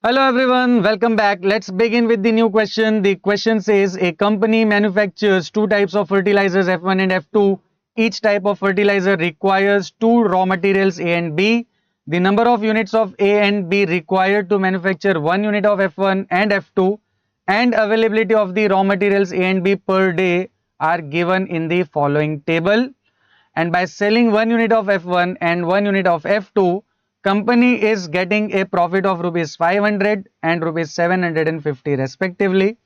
Hello everyone, welcome back. Let's begin with the new question. The question says a company manufactures two types of fertilizers F1 and F2. Each type of fertilizer requires two raw materials A and B. The number of units of A and B required to manufacture one unit of F1 and F2 and availability of the raw materials A and B per day are given in the following table. And by selling 1 unit of F1 and 1 unit of F2, company is getting a profit of rupees 500 and rupees 750 respectively.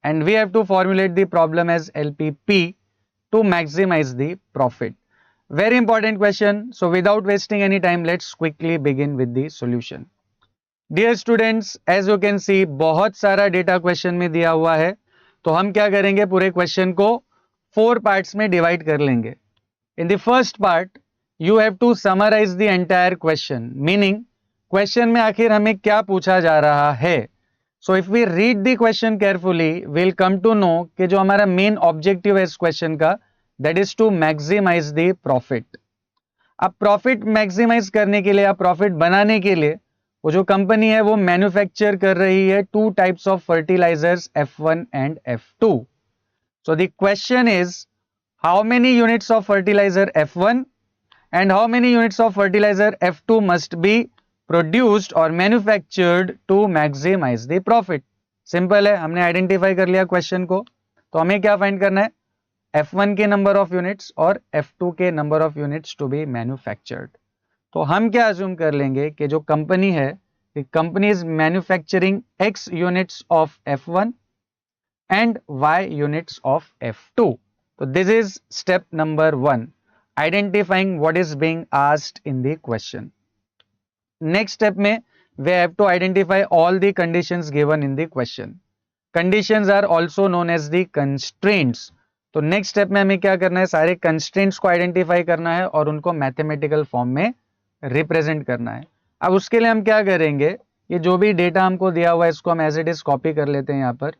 And we have to formulate the problem as LPP to maximize the profit. Very important question. So without wasting any time, let's quickly begin with the solution. Dear students, as you can see बहुत सारा data question में दिया हुआ है, तो हम क्या करेंगे, पूरे क्वेश्चन को 4 पार्ट्स में डिवाइड कर लेंगे. In the first part, you have to summarize the entire question. Meaning, question में आखिर हमें क्या पूछा जा रहा है. So if we read the question carefully, we'll come to know कि जो हमारा main objective है इस question का, that is to maximize the profit. अब प्रॉफिट मैक्सिमाइज करने के लिए या प्रॉफिट बनाने के लिए वो जो कंपनी है वो मैन्युफैक्चर कर रही है two types of fertilizers F1 and F2. So the question is, how many units of fertilizer F1 and how many units of fertilizer F2 must be produced or manufactured to maximize the profit. Simple है, हमने identify कर लिया question को, तो हमें क्या find करना है, F1 के नंबर ऑफ यूनिट्स और F2 के number of units to be manufactured. तो हम क्या अज्यूम कर लेंगे कि जो कंपनी है, company is manufacturing X units of F1 and Y units of F2. So this is step number 1, identifying what is being asked in the question. Next step में we have to identify all the conditions given in the question. Conditions are also known as the constraints. तो next step में हमें क्या करना है, सारे constraints को identify करना है और उनको मैथमेटिकल फॉर्म में रिप्रेजेंट करना है. अब उसके लिए हम क्या करेंगे, ये जो भी डेटा हमको दिया हुआ है इसको हम एज इट इज कॉपी कर लेते हैं यहाँ पर.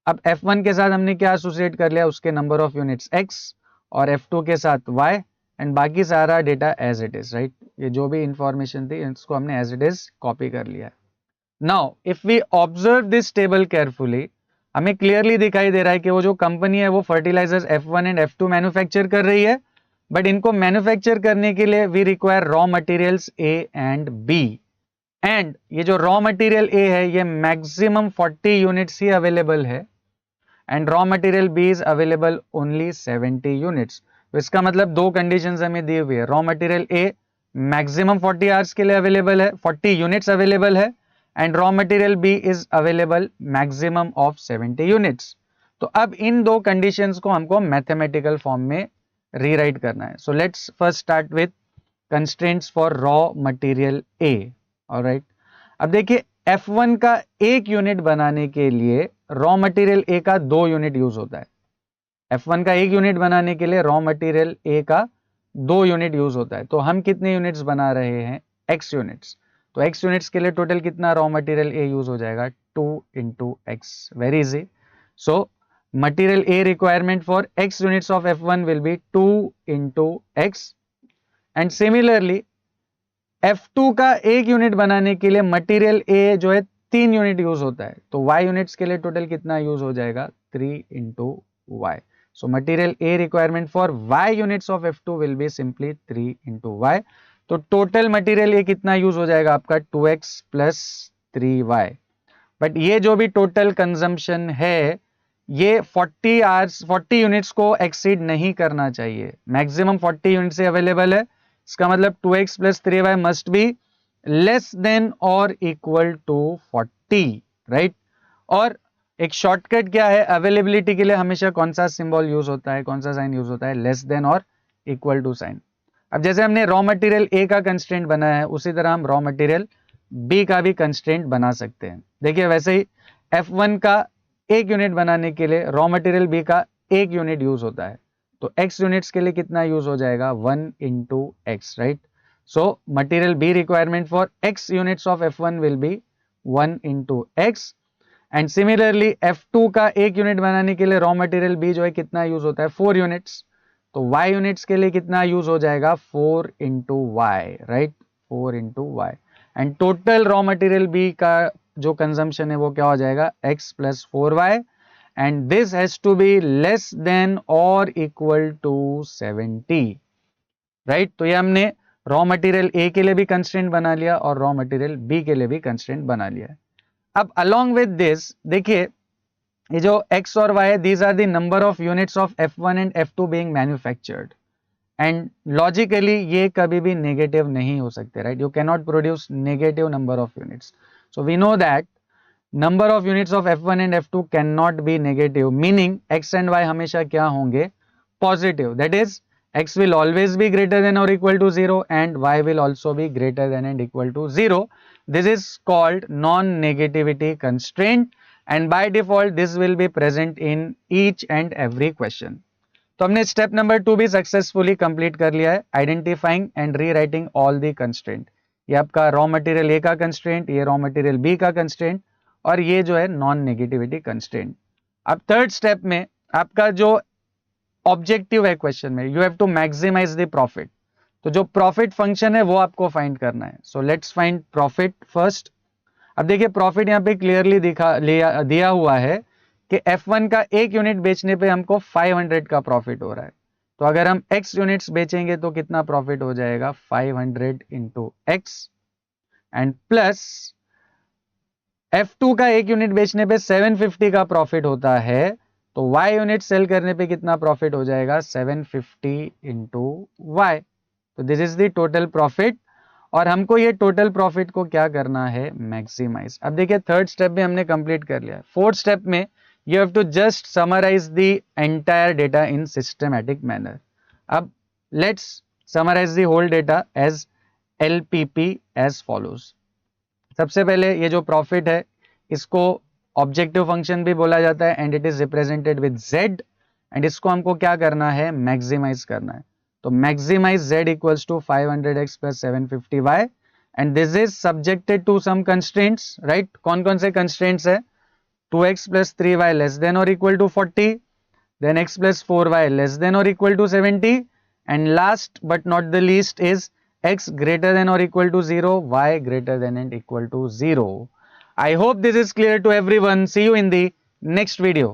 अब F1 के साथ हमने क्या एसोसिएट कर लिया, उसके नंबर ऑफ यूनिट्स X और F2 के साथ Y एंड बाकी सारा data as it is, right. ये जो भी इंफॉर्मेशन थी इसको हमने एज इट इज कॉपी कर लिया है. Now if we observe this table carefully, हमें क्लियरली दिखाई दे रहा है कि वो जो कंपनी है वो fertilisers F1 and F2 manufacture कर रही है, बट इनको मैन्युफैक्चर करने के लिए we require raw materials A and B. And ये जो रॉ मटेरियल A है ये मैक्सिमम 40 यूनिट्स ही अवेलेबल है and raw material B is available only 70 units. तो इसका मतलब दो कंडीशंस हमें दी हुई है, raw material A maximum 40 hours के लिए अवेलेबल है, 40 यूनिट्स अवेलेबल है and raw material B is available maximum of 70 units. तो अब इन दो कंडीशंस को हमको मैथमेटिकल फॉर्म में रीराइट करना है. So let's first start with constraints for raw material A. Alright, अब देखिए F1 का एक यूनिट बनाने के लिए रॉ मटेरियल A का 2 यूनिट यूज होता है. F1 का एक यूनिट बनाने के लिए रॉ मटेरियल A का 2 यूनिट यूज होता है. तो हम कितने यूनिट्स बना रहे हैं, X यूनिट्स. तो X यूनिट्स के लिए टोटल कितना रॉ मटेरियल A यूज हो जाएगा, 2 into X. Very easy. So material A requirement for X units of F1 will be 2 into X and similarly F2 का एक यूनिट बनाने के लिए मटेरियल A जो है 3 यूनिट यूज होता है. तो Y यूनिट्स के लिए टोटल कितना यूज हो जाएगा, 3 into Y. So material A requirement for Y units of F2 will be simply 3 into Y. तो टोटल मटेरियल A कितना यूज हो जाएगा आपका, 2x प्लस 3y. बट ये जो भी टोटल कंजम्पशन है ये 40 आवर्स 40 यूनिट्स को एक्सीड नहीं करना चाहिए. मैक्सिमम 40 यूनिट से अवेलेबल है, इसका मतलब 2x plus 3y must be less than और इक्वल टू 40, राइट. और एक शॉर्टकट क्या है, अवेलेबिलिटी के लिए हमेशा कौन सा सिंबल यूज होता है, कौन सा साइन यूज होता है, लेस देन और इक्वल टू साइन. अब जैसे हमने रॉ मटेरियल A का कंस्ट्रेंट बनाया है उसी तरह हम रॉ मटेरियल B का भी कंस्ट्रेंट बना सकते हैं. देखिए वैसे ही F1 का एक यूनिट बनाने के लिए रॉ मटेरियल B का एक यूनिट यूज होता है. तो X यूनिट्स के लिए कितना यूज हो जाएगा, 1 into X, right. So material B requirement for X units of F1 will be 1 into X and similarly F2 का एक यूनिट बनाने के लिए रॉ मटेरियल B जो है कितना यूज होता है, 4 यूनिट्स. तो Y यूनिट्स के लिए कितना यूज हो जाएगा, 4 into Y, right, 4 into Y. And total raw material B का जो कंजम्पशन है वो क्या हो जाएगा x plus 4y and this has to be less than और इक्वल टू 70, राइट। तो ये हमने रॉ मटेरियल ए के लिए भी कंस्ट्रेंट बना लिया और रॉ मटेरियल बी के लिए भी कंस्ट्रेंट बना लिया। अब अलोंग विद दिस देखिए ये जो x और y है, these are the number of units of F1 and F2 being manufactured and logically ये कभी भी नेगेटिव नहीं हो सकते, right. You can not produce negative number of units, so we know that number of units of F1 and F2 can not be negative, meaning x and y हमेशा क्या होंगे, positive. That is x will always be greater than or equal to 0 and y will also be greater than and equal to 0. This is called non-negativity constraint and by default this will be present in each and every question. तो हमने step number 2 भी successfully complete कर लिया है, identifying and rewriting all the constraint. ये आपका raw material A का constraint, ये रॉ मटेरियल बी का कंस्ट्रेंट और ये जो है नॉन नेगेटिविटी कंस्ट्रेंट। अब थर्ड स्टेप में आपका जो ऑब्जेक्टिव है क्वेश्चन में, you have to maximize the profit. तो जो प्रॉफिट फंक्शन है वो आपको फाइंड करना है। So let's find profit first. अब देखिए प्रॉफिट यहाँ पे क्लियरली दिया हुआ है कि F1 का एक यूनिट बेचने पे हमको 500 का प्रॉफिट हो रहा है। तो अगर हम x यूनिट्स बेचेंगे तो कितना प्रॉफिट हो जाएगा, 500 into x and plus F2 का एक यूनिट बेचने पे 750 का प्रॉफिट होता है, तो y यूनिट सेल करने पे कितना प्रॉफिट हो जाएगा, 750 इंटू y। तो this is the total profit और हमको ये टोटल प्रॉफिट को क्या करना है, मैक्सिमाइज। अब देखिए थर्ड स्टेप भी हमने कंप्लीट कर लिया है। फोर्थ स्टेप में you have to just summarize the entire data in systematic manner. अब let's summarize the whole data as LPP as follows. सबसे पहले ये जो प्रॉफिट है इसको ऑब्जेक्टिव फंक्शन भी बोला जाता है and it is represented with z and इसको हमको क्या करना है, मैक्सिमाइज करना है। तो maximize z equals to 500x plus 750y and this is subjected to some constraints, right. कौन कौन से कंस्ट्रेंट्स है, 2x plus 3y less than or equal to 40, then x plus 4y less than or equal to 70, and last but not the least is x greater than or equal to 0, y greater than and equal to 0. I hope this is clear to everyone. See you in the next video.